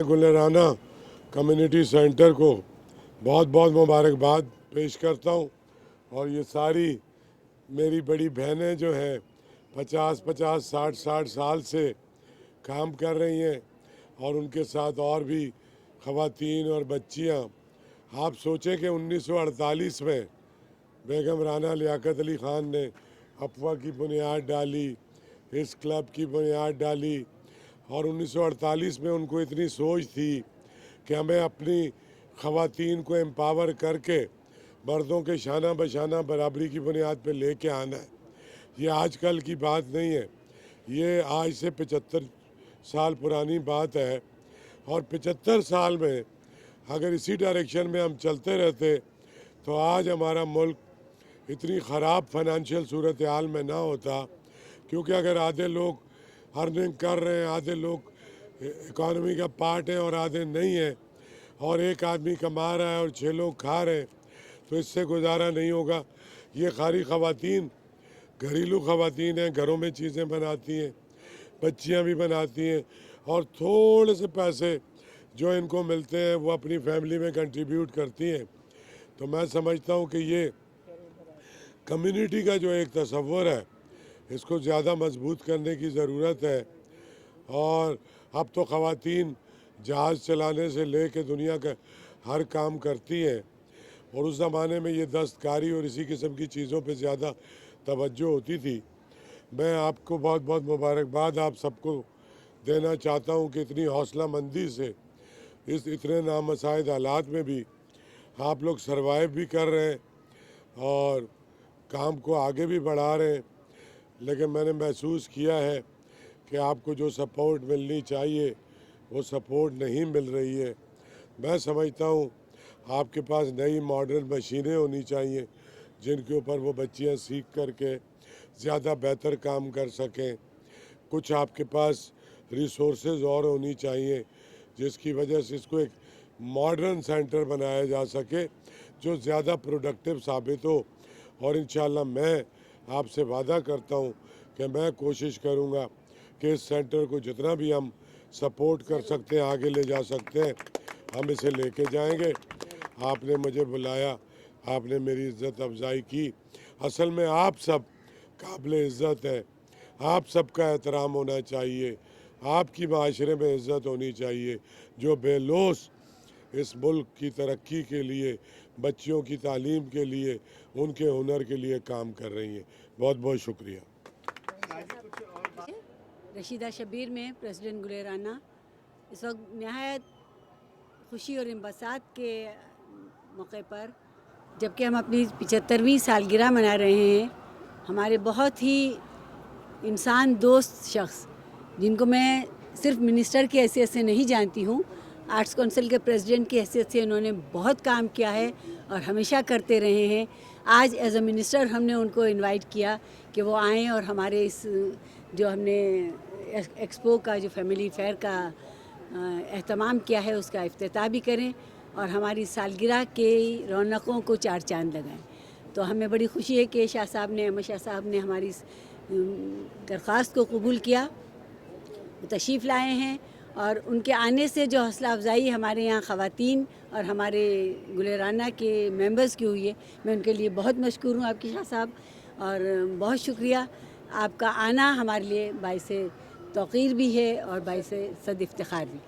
Gulrana community centre को बहुत बहुत मुबारकबाद पेश करता हूँ। और ये सारी मेरी बड़ी बहनें जो हैं 50-50, 60-60 साल से काम कर रही हैं और उनके साथ और भी ख़वातीन और बच्चियाँ। आप सोचें कि 1948 में बेगम राना लियाकत अली ख़ान ने अफवा की बुनियाद डाली, इस क्लब की बुनियाद डाली और 1948 में उनको इतनी सोच थी कि हमें अपनी ख़वातीन को एम्पावर करके मर्दों के शाना बशाना बराबरी की बुनियाद पे लेके आना है। ये आजकल की बात नहीं है, ये आज से 75 साल पुरानी बात है। और 75 साल में अगर इसी डायरेक्शन में हम चलते रहते तो आज हमारा मुल्क इतनी ख़राब फाइनेंशियल सूरत हाल में ना होता। क्योंकि अगर आधे लोग अर्निंग कर रहे हैं, आधे लोग इकॉनमी का पार्ट हैं और आधे नहीं हैं, और एक आदमी कमा रहा है और 6 लोग खा रहे हैं, तो इससे गुजारा नहीं होगा। ये खाली ख़वातीन घरेलू ख़वातीन हैं, घरों में चीज़ें बनाती हैं, बच्चियां भी बनाती हैं और थोड़े से पैसे जो इनको मिलते हैं वो अपनी फैमिली में कंट्रीब्यूट करती हैं। तो मैं समझता हूँ कि ये कम्युनिटी का जो एक तस्वर है इसको ज़्यादा मजबूत करने की ज़रूरत है। और अब तो ख़वातीन जहाज़ चलाने से ले के दुनिया का हर काम करती हैं, और उस ज़माने में ये दस्तकारी और इसी किस्म की चीज़ों पे ज़्यादा तवज्जो होती थी। मैं आपको बहुत बहुत मुबारकबाद आप सबको देना चाहता हूँ कि इतनी हौसला मंदी से इस इतने नामसाइद हालात में भी आप लोग सरवाइव भी कर रहे हैं और काम को आगे भी बढ़ा रहे हैं। लेकिन मैंने महसूस किया है कि आपको जो सपोर्ट मिलनी चाहिए वो सपोर्ट नहीं मिल रही है। मैं समझता हूँ आपके पास नई मॉडर्न मशीनें होनी चाहिए जिनके ऊपर वो बच्चियाँ सीख करके ज़्यादा बेहतर काम कर सकें। कुछ आपके पास रिसोर्सेज और होनी चाहिए जिसकी वजह से इसको एक मॉडर्न सेंटर बनाया जा सके जो ज़्यादा प्रोडक्टिव साबित हो। और इंशाल्लाह मैं आपसे वादा करता हूँ कि मैं कोशिश करूँगा कि इस सेंटर को जितना भी हम सपोर्ट कर सकते हैं, आगे ले जा सकते हैं, हम इसे लेके जाएंगे। आपने मुझे बुलाया, आपने मेरी इज़्ज़त अफजाई की। असल में आप सब काबिल इज़्ज़त है, आप सबका एहतराम होना चाहिए, आपकी माशरे में इज़्ज़त होनी चाहिए जो बेलौस इस मुल्क की तरक्की के लिए, बच्चियों की तालीम के लिए, उनके हुनर के लिए काम कर रही हैं। बहुत बहुत शुक्रिया। रशीदा शबीर में प्रेसिडेंट गुलेराना इस वक्त नहायत खुशी और इंबसात के मौके पर, जबकि हम अपनी 75वीं सालगिरह मना रहे हैं, हमारे बहुत ही इंसान दोस्त शख्स जिनको मैं सिर्फ मिनिस्टर की हैसियत से नहीं जानती हूँ, आर्ट्स काउंसिल के प्रेसिडेंट की हैसियत से उन्होंने बहुत काम किया है और हमेशा करते रहे हैं। आज एज अ मिनिस्टर हमने उनको इनवाइट किया कि वो आएँ और हमारे इस जो हमने एक्सपो का जो फैमिली फेयर का एहतमाम किया है उसका इफ्तिताह भी करें और हमारी सालगिरह के रौनकों को चार चांद लगाएं। तो हमें बड़ी खुशी है कि शाह साहब ने, अहमद शाह साहब ने हमारी इस दरख्वास्त को कबूल किया, तशरीफ़ लाए हैं और उनके आने से जो हौसला अफजाई हमारे यहाँ ख़वातीन और हमारे गुलेराना के मेंबर्स की हुई है, मैं उनके लिए बहुत मशकूर हूँ आपके शाह साहब, और बहुत शुक्रिया। आपका आना हमारे लिए बाइसे तौक़ीर भी है और बाइसे सद इफ्तिखार भी।